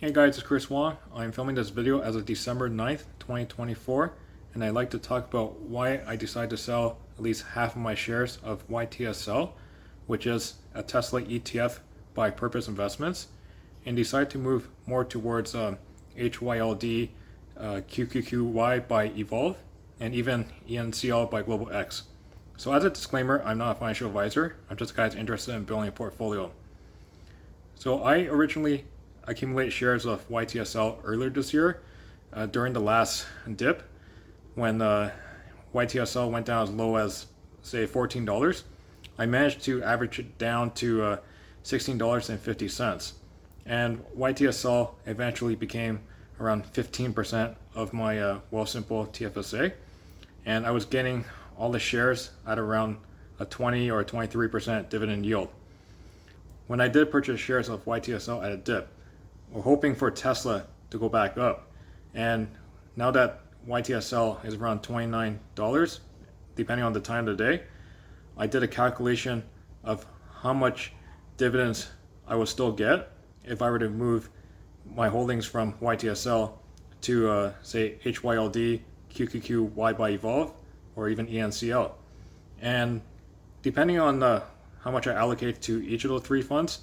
Hey guys, it's Chris Wong. I'm filming this video as of December 9th, 2024, and I'd like to talk about why I decided to sell at least half of my shares of YTSL, which is a Tesla ETF by Purpose Investments, and decide to move more towards HYLD, QQQY by Evolve, and even ENCL by Global X. So as a disclaimer, I'm not a financial advisor. I'm just a guy that's interested in building a portfolio. So I originally accumulated shares of YTSL earlier this year during the last dip when YTSL went down as low as say $14. I managed to average it down to $16.50, and YTSL eventually became around 15% of my Wealthsimple TFSA, and I was getting all the shares at around a 20 or 23% dividend yield. When I did purchase shares of YTSL at a dip, we're hoping for Tesla to go back up, and now that YTSL is around $29, depending on the time of the day, I did a calculation of how much dividends I would still get if I were to move my holdings from YTSL to say HYLD, QQQY by Evolve, or even ENCL. And depending on how much I allocate to each of those three funds,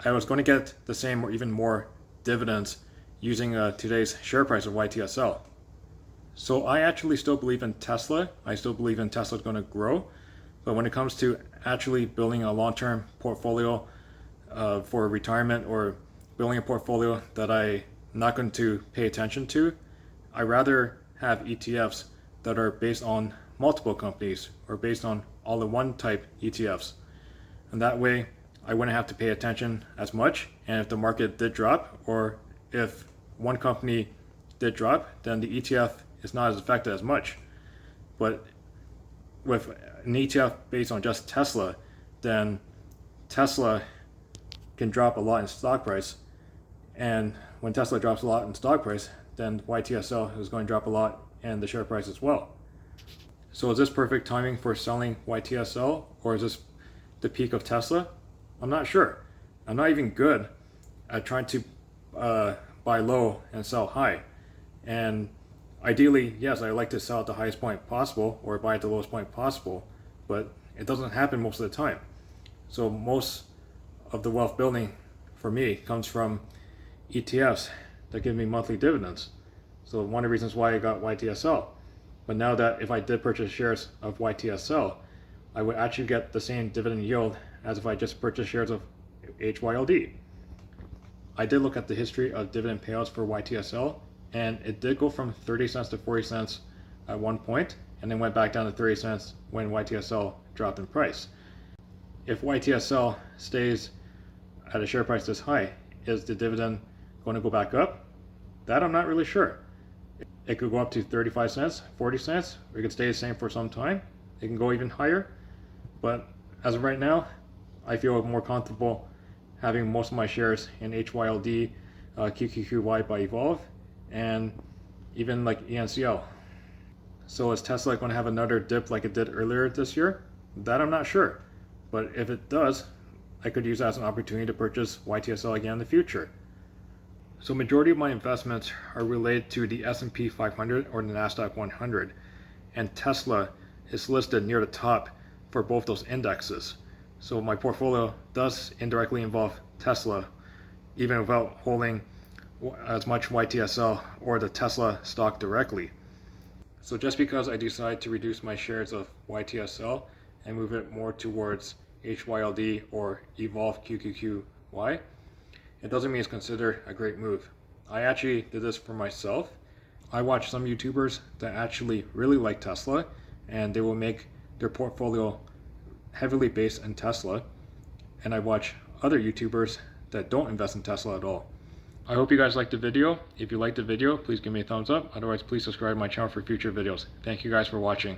I was going to get the same or even more dividends using today's share price of YTSL. So I actually still believe in Tesla. I still believe in Tesla is going to grow. But when it comes to actually building a long-term portfolio for retirement, or building a portfolio that I'm not going to pay attention to, I rather have ETFs that are based on multiple companies or based on all-in-one type ETFs. And that way, I wouldn't have to pay attention as much, and if the market did drop, or if one company did drop, then the ETF is not as affected as much. But with an ETF based on just Tesla, then Tesla can drop a lot in stock price, and when Tesla drops a lot in stock price, then YTSL is going to drop a lot in the share price as well. So is this perfect timing for selling YTSL, or is this the peak of Tesla? I'm not sure. I'm not even good at trying to buy low and sell high. And ideally, yes, I like to sell at the highest point possible or buy at the lowest point possible, but it doesn't happen most of the time. So most of the wealth building for me comes from ETFs that give me monthly dividends. So one of the reasons why I got YTSL. But now that if I did purchase shares of YTSL, I would actually get the same dividend yield as if I just purchased shares of HYLD. I did look at the history of dividend payouts for YTSL, and it did go from 30 cents to 40 cents at one point, and then went back down to 30 cents when YTSL dropped in price. If YTSL stays at a share price this high, is the dividend going to go back up? That I'm not really sure. It could go up to 35 cents, 40 cents, or it could stay the same for some time. It can go even higher, but as of right now, I feel more comfortable having most of my shares in HYLD, QQQY by Evolve, and even like ENCL. So is Tesla going to have another dip like it did earlier this year? That I'm not sure. But if it does, I could use that as an opportunity to purchase YTSL again in the future. So majority of my investments are related to the S&P 500 or the NASDAQ 100, and Tesla is listed near the top for both those indexes. So my portfolio does indirectly involve Tesla, even without holding as much YTSL or the Tesla stock directly. So just because I decide to reduce my shares of YTSL and move it more towards HYLD or Evolve QQQY, it doesn't mean it's considered a great move. I actually did this for myself. I watch some YouTubers that actually really like Tesla, and they will make their portfolio heavily based in Tesla, and I watch other YouTubers that don't invest in Tesla at all. I hope you guys liked the video. If you liked the video, please give me a thumbs up. Otherwise, please subscribe to my channel for future videos. Thank you guys for watching.